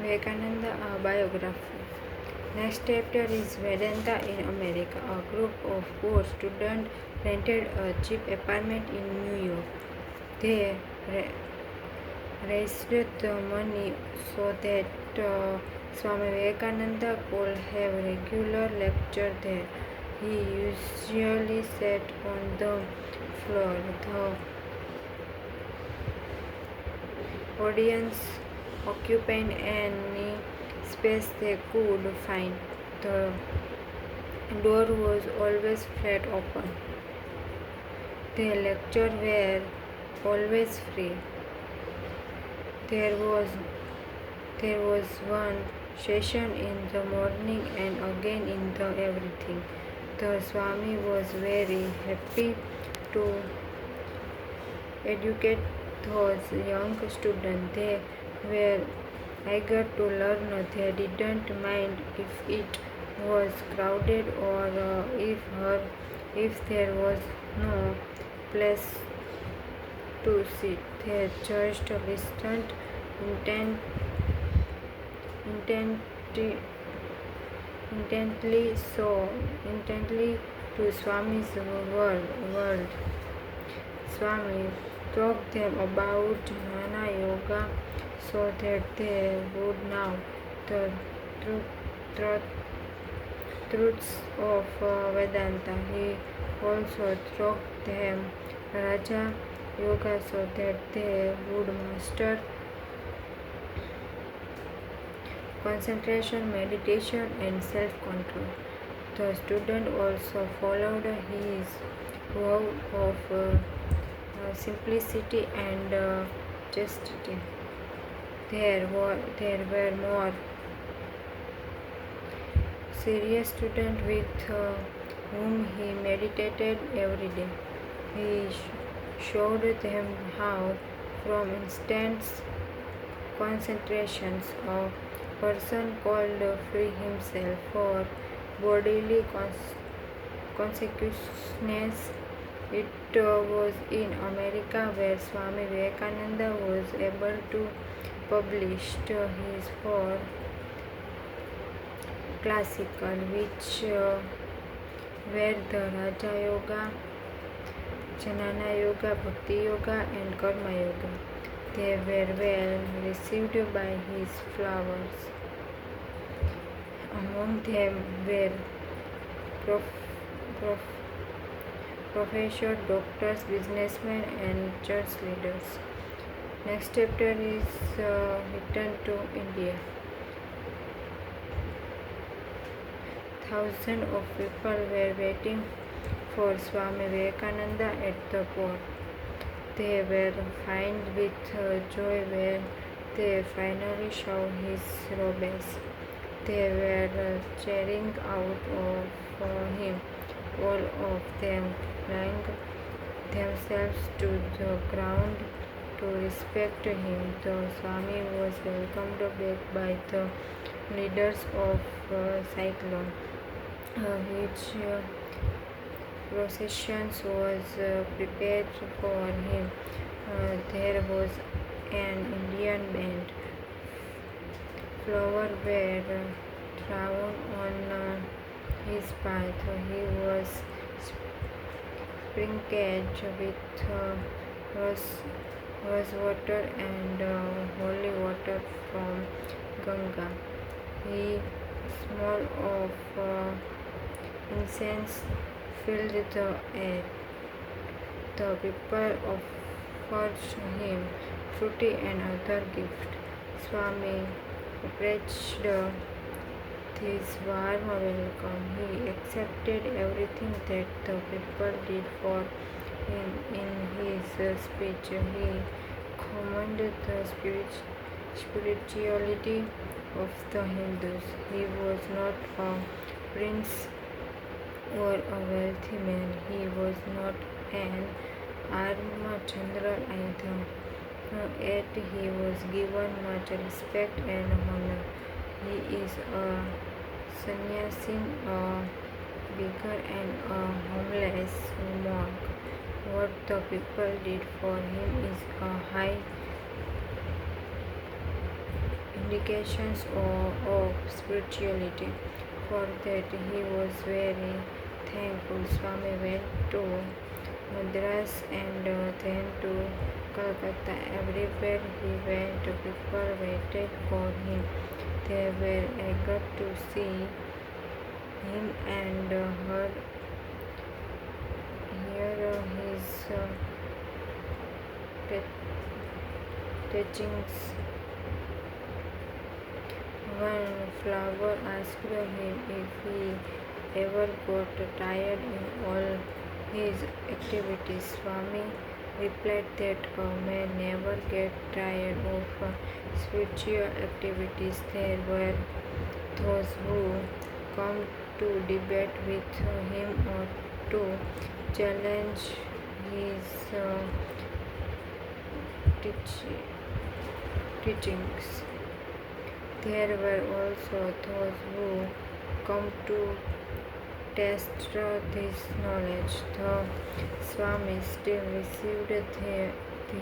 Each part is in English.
Vivekananda biography. Next chapter is Vedanta in America. A group of poor students rented a cheap apartment in New York. They raised the money so that Swami Vivekananda could have regular lecture there. He usually sat on the floor. The audience occupied any space they could find. The door was always flat open. The lectures were always free. There was one session in the morning and again in the evening. The Swami was very happy to educate those young students. They were eager to learn. They didn't mind if it was crowded or if there was no place to sit. They just listened intently, intently to Swami's world. Swami taught them about Jnana Yoga so that they would know the truths of Vedanta. He also taught them Raja Yoga so that they would master concentration, meditation, and self-control. The student also followed his vow of simplicity and chastity. There were more serious students with whom he meditated every day. He showed them how, from instant concentrations, a person could free himself for bodily consciousness. It was in America where Swami Vivekananda was able to publish his four classical, which were the Raja Yoga, Jnana Yoga, Bhakti Yoga, and Karma Yoga. They were well received by his followers. Among them were professors, doctors, businessmen, and church leaders. Next chapter is Return to India. Thousands of people were waiting for Swami Vivekananda at the port. They were filled with joy when they finally saw his robes. They were cheering out of him, all of them flung themselves to the ground to respect him. The Swami was welcomed back by the leaders of Cyclone, which processions was prepared for him. There was an Indian band. Flowers were thrown on his path. He was sprinkled with rose water and holy water from Ganga. He smell of incense filled the air. The people offered him fruity and other gifts. Swami approached this warm welcome. He accepted everything that the people did for him in his speech. He commended the spirituality of the Hindus. He was not a prince or a wealthy man. He was not an armed general either. Yet he was given much respect and honor. He is a sannyasi, a beggar, and a homeless monk. What the people did for him is a high indications of spirituality. For that he was very thankful. Swami went to Madras and then to Calcutta. Everywhere he went, people waited for him. They were eager to see him and hear his teachings. One flower asked him if he ever got tired in all his activities. Swami replied that a man never gets tired of spiritual activities. There were those who come to debate with him or to challenge his teachings. There were also those who come to test his knowledge. The Swami still received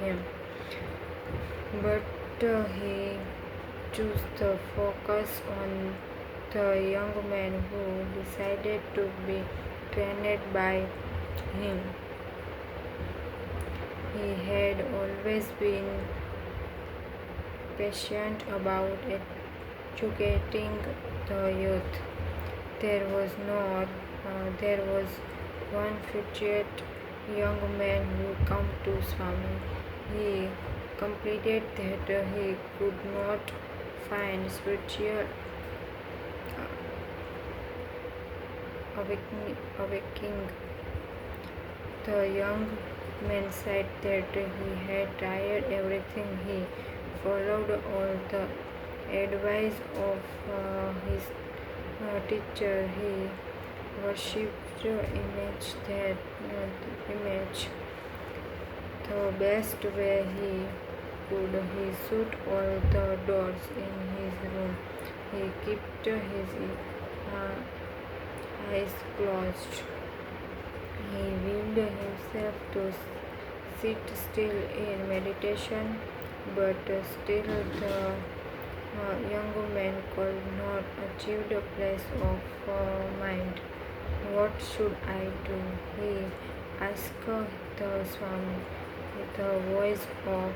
them, but he chose to focus on the young man who decided to be trained by him. He had always been passionate about educating the youth. There was one future young man who came to Swami. He complained that he could not find spiritual awakening. The young man said that he had tried everything. He followed all the advice of his teacher. He worshipped image. The best way he could. He shut all the doors in his room. He kept his eyes closed. He willed himself to sit still in meditation, but still the young man could not achieve the place of mind. What should I do? He asked the Swami. The voice of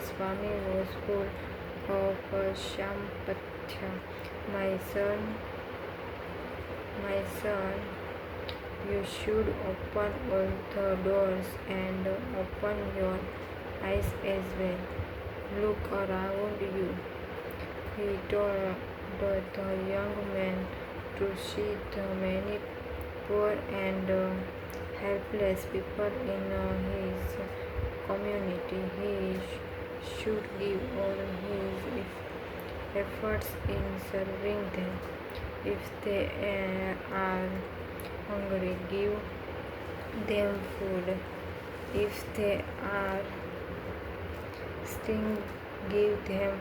Swami was full of sympathy. My son, you should open all the doors and open your eyes as well. Look around you. He told the young man to see the many poor and helpless people in his community. He should give all his efforts in serving them. If they are hungry, give them food. If they are sick, give them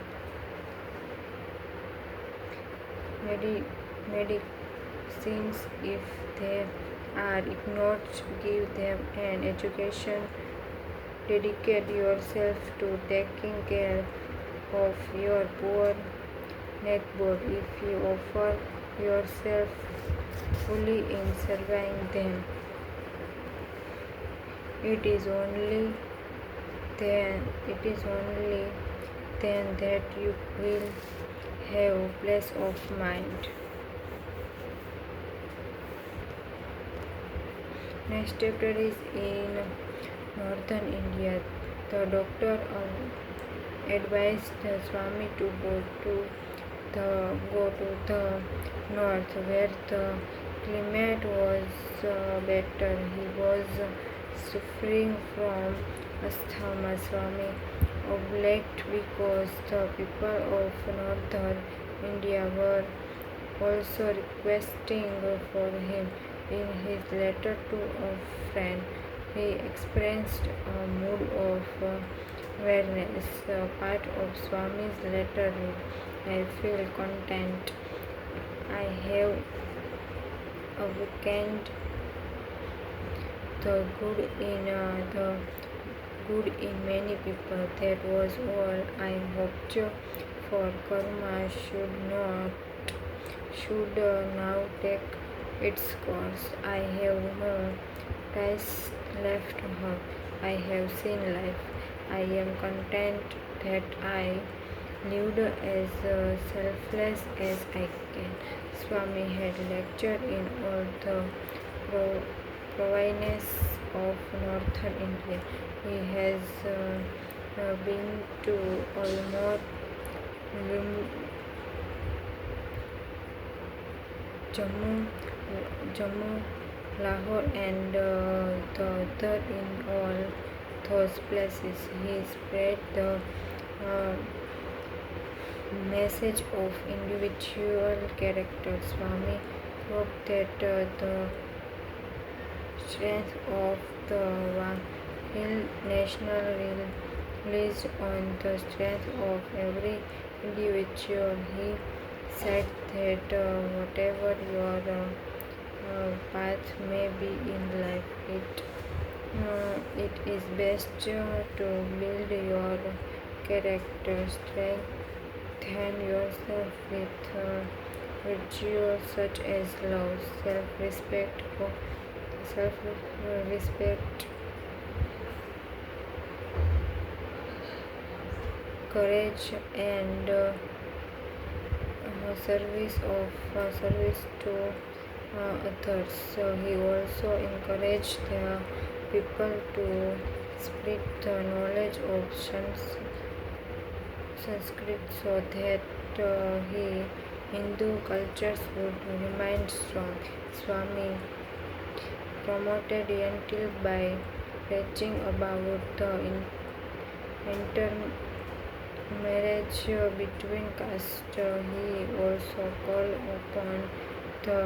medicines. If they are ignored, give them an education. Dedicate yourself to taking care of your poor neighbor. If you offer yourself fully in serving them, it is only then that you will have peace of mind. Next chapter is in northern India. The doctor advised the Swami to go to the north, where the climate was better. He was suffering from asthma. Swami obliged because the people of northern India were also requesting for him. In his letter to a friend, he expressed a mood of awareness. Part of Swami's letter read, I feel content. I have awakened the good in many people. That was all I hoped for karma should now take its course. I have no ties left her. I have seen life. I am content that I lived as selfless as I can. Swami had lectured in all the provinces of northern India. He has been to almost Jammu, Jammu, Lahore, and the other in all those places. He spread the uh, message of individual character. Swami proved that the strength of the Wahil national relies on the strength of every individual. He said that whatever your path may be in life, it is best to build your character, strengthen yourself with virtues such as love, self-respect, courage, and service to others. So he also encouraged the people to spread the knowledge of Sanskrit so that Hindu cultures would remain strong. Swami promoted until by preaching about the intermarriage between castes. He also called upon the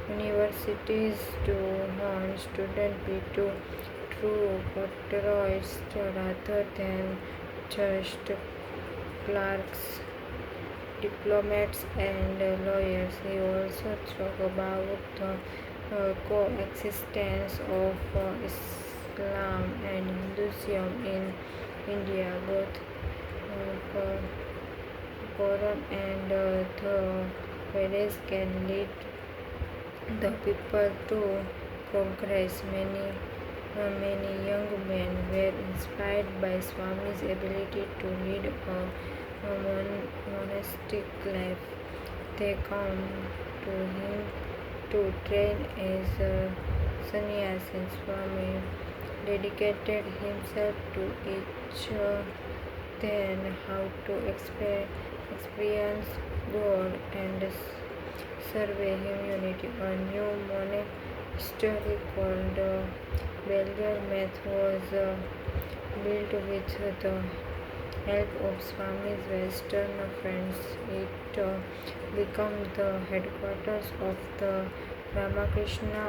universities to warn students be true patriots rather than just clerks, diplomats, and lawyers. He also spoke about the coexistence of Islam and Hinduism in India. Both Quran and the Vedas can lead the people to progress. Many young men were inspired by Swami's ability to lead a monastic life. They come to him to train as sannyasi. Swami dedicated himself to each then how to experience God and survey humanity. A new monastery called Belger Math was built with the help of Swami's Western friends. It became the headquarters of the Ramakrishna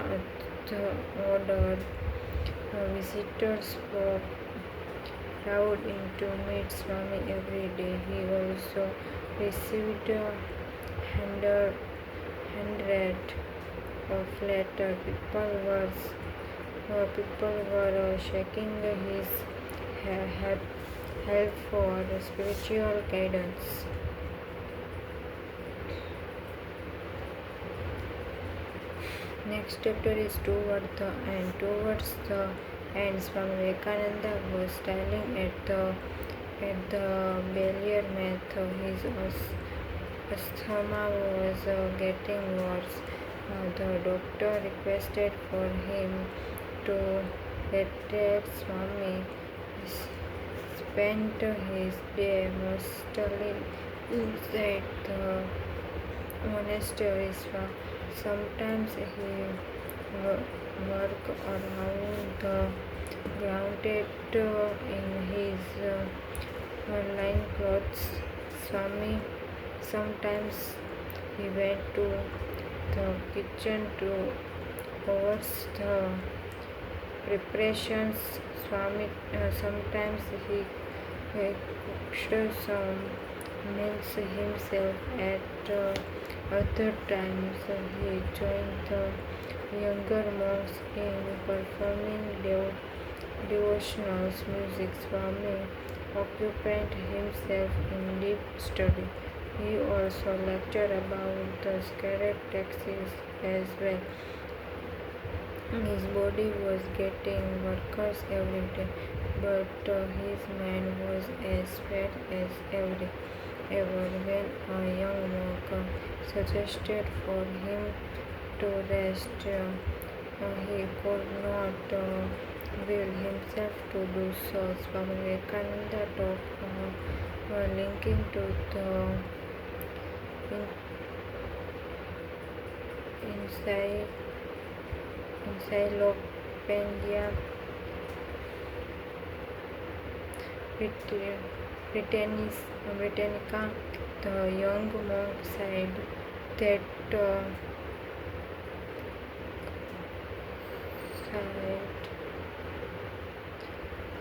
order. Visitors crowd in to meet Swami every day. He also received hundred of letters. People were shaking his help for spiritual guidance. Next chapter is towards the end. Towards the end, Swami Vivekananda was standing at the Bellier Math. His asthma was getting worse. The doctor requested for him to retire. Swami spent his day mostly inside the monastery. Sometimes he worked around the grounded in his line clothes. Swami sometimes he went to the kitchen to oversee the preparations. Swami sometimes he cooked some meals himself. At other times he joined the younger monks in performing devotional music. Swami occupied himself in deep study. He also lectured about the sacred texts as well. His body was getting workers every day, but his mind was as fat as ever. When a young monk suggested for him to rest, he could not will himself to do so. Swami Vivekananda taught linking to the inside Encyclopedia Britannica. The young monk said that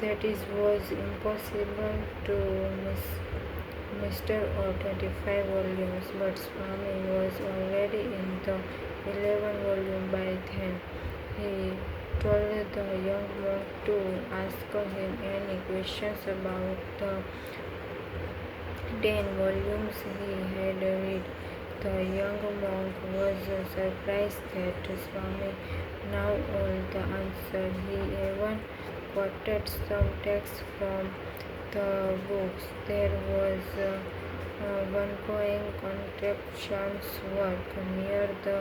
it was impossible to master all 25 volumes, but Swami was already in the 11th volume by then. He told the young monk to ask him any questions about the 10 volumes he had read. The young monk was surprised that Swami knew all the answers. He even quoted some texts from the books. There was ongoing construction work near the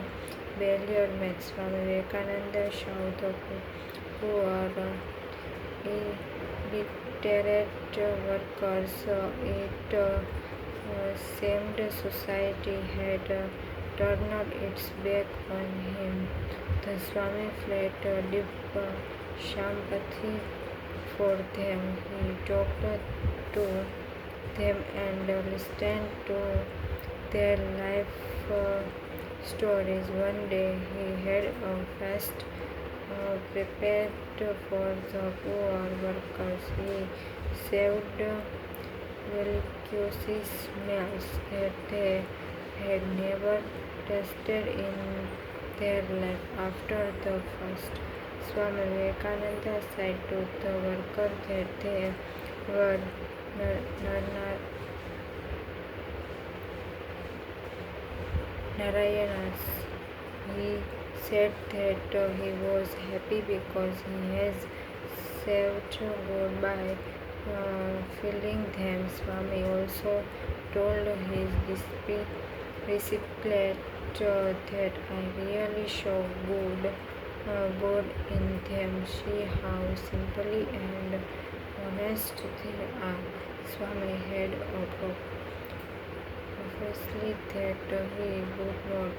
Balliol Met. Swami Vivekananda showed the poor illiterate workers it seemed society had turned its back on him. The Swami felt deep sympathy for them. He talked to them and listened to their life stories. One day he had a feast prepared for the poor workers. He served delicious meals that they had never tasted in their life. After the feast, Swami Vivekananda said to the workers that they were Narayanas. He said that he was happy because he has served God by filling them. Swami also told his disciples that I really show God in them. See how simply and honest they are. Swami had obviously that he would not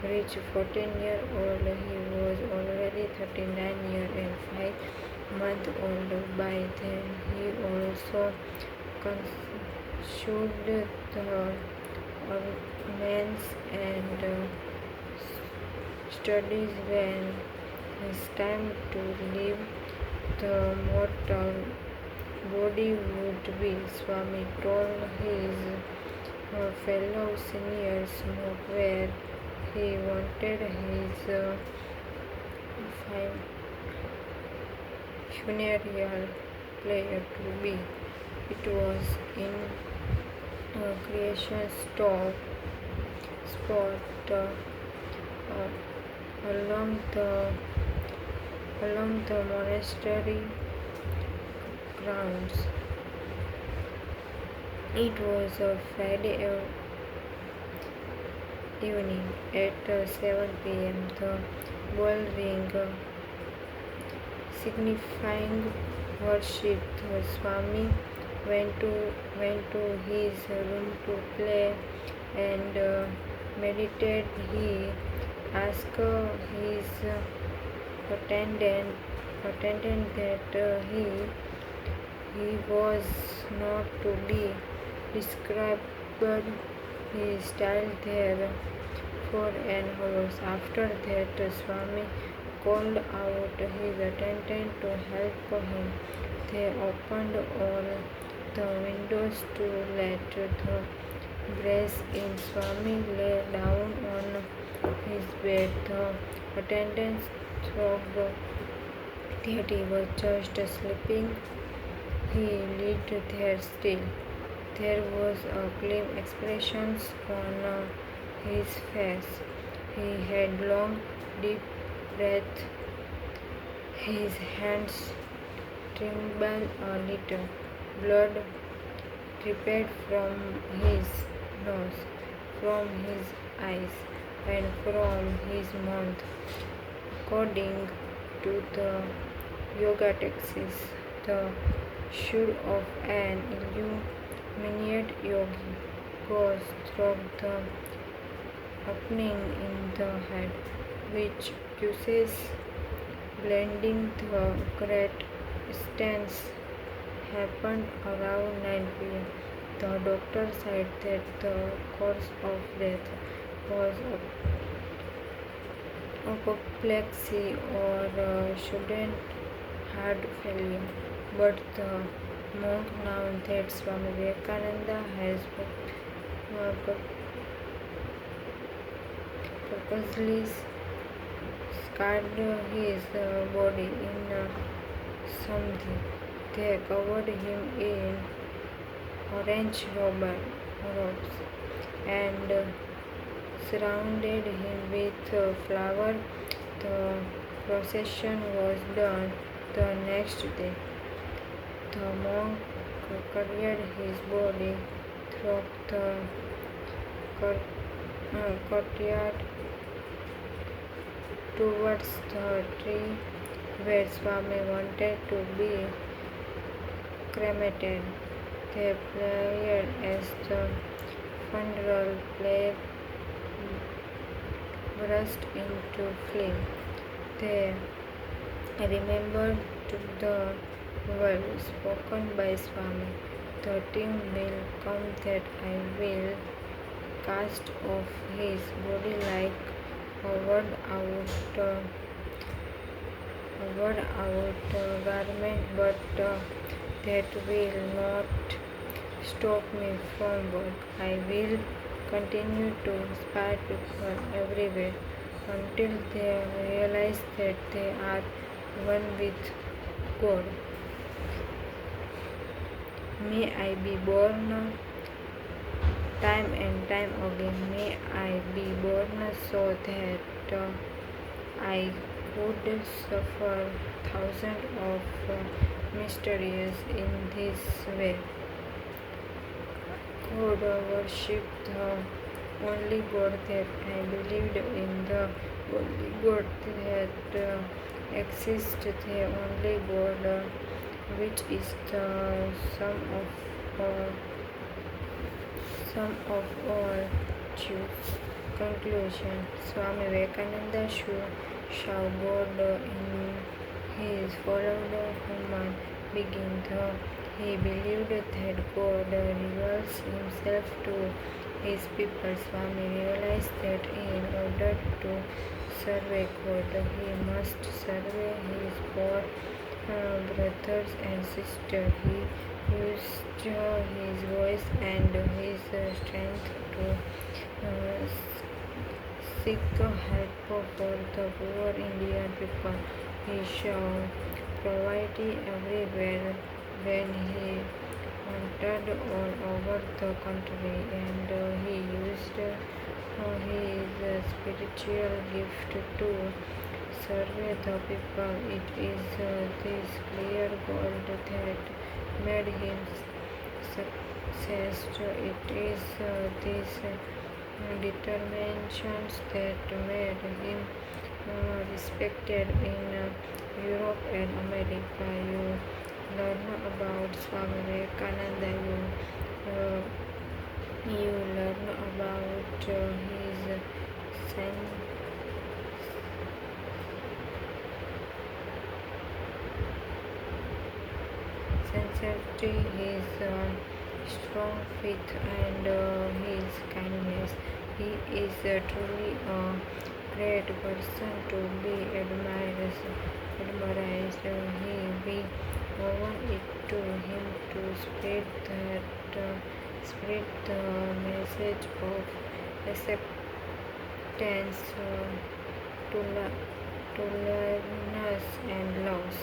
reach 14-year-old. He was already 39 years and 5 months old by then. He also consumed the ornaments and studies when his time to leave the mortal body would be. Swami told his fellow seniors where he wanted his funeral player to be. It was in creation spot along the monastery grounds. It was a Friday evening at 7 p.m. The bell rang, signifying worship. The Swami went to his room to play and meditate. He asked his attendant that he was not to be described. He stayed there for an hour. After that, Swami called out his attendant to help him. They opened all the windows to let the breeze in. Swami lay down on his bed. The attendants thought that he was just sleeping. he lit there still. There was a clear expression on his face. He had long, deep breath. His hands trembled a little. Blood dripped from his nose, from his eyes, and from his mouth. According to the yoga texts, the soul of an illuminated yogi goes through the opening in the head, which uses blending the great stance happened around 9 p.m. The doctor said that the cause of death was apoplexy or sudden heart failure, but the monk now that Swami Vivekananda has purposely scarred his body in something. They covered him in orange robes and surrounded him with flowers. The procession was done the next day. The monk carried his body through the courtyard towards the tree where Swami wanted to be cremated. They prayed as the funeral flame burst into flame. They remembered the words spoken by Swami. The time will come that I will cast off his body like a worn-out garment, but that will not stop me from work. I will continue to inspire people everywhere until they realize that they are one with God. May I be born time and time again. May I be born so that I could suffer thousands of mysteries in this way. God worship the only God that I believed in, the only God that exists, the only God which is the sum of all truths. Conclusion. Swami Vivekananda saw God in his followed human being. He believed that God reveals himself to his people. Swami realized that in order to serve God, he must serve his poor brothers and sisters. He used his voice and his strength to seek help for the poor Indian people. He saw poverty everywhere when he wandered all over the country, and he used his spiritual gift to serve the people. It is this clear goal that made him success. It is this determination that made him respected in Europe and America. You learn about Swami Vivekananda. You learn about his sincerity, his strong faith, and his kindness. He is truly a great person to be admired. We owe it to him to spread the message of acceptance, tolerance, and love.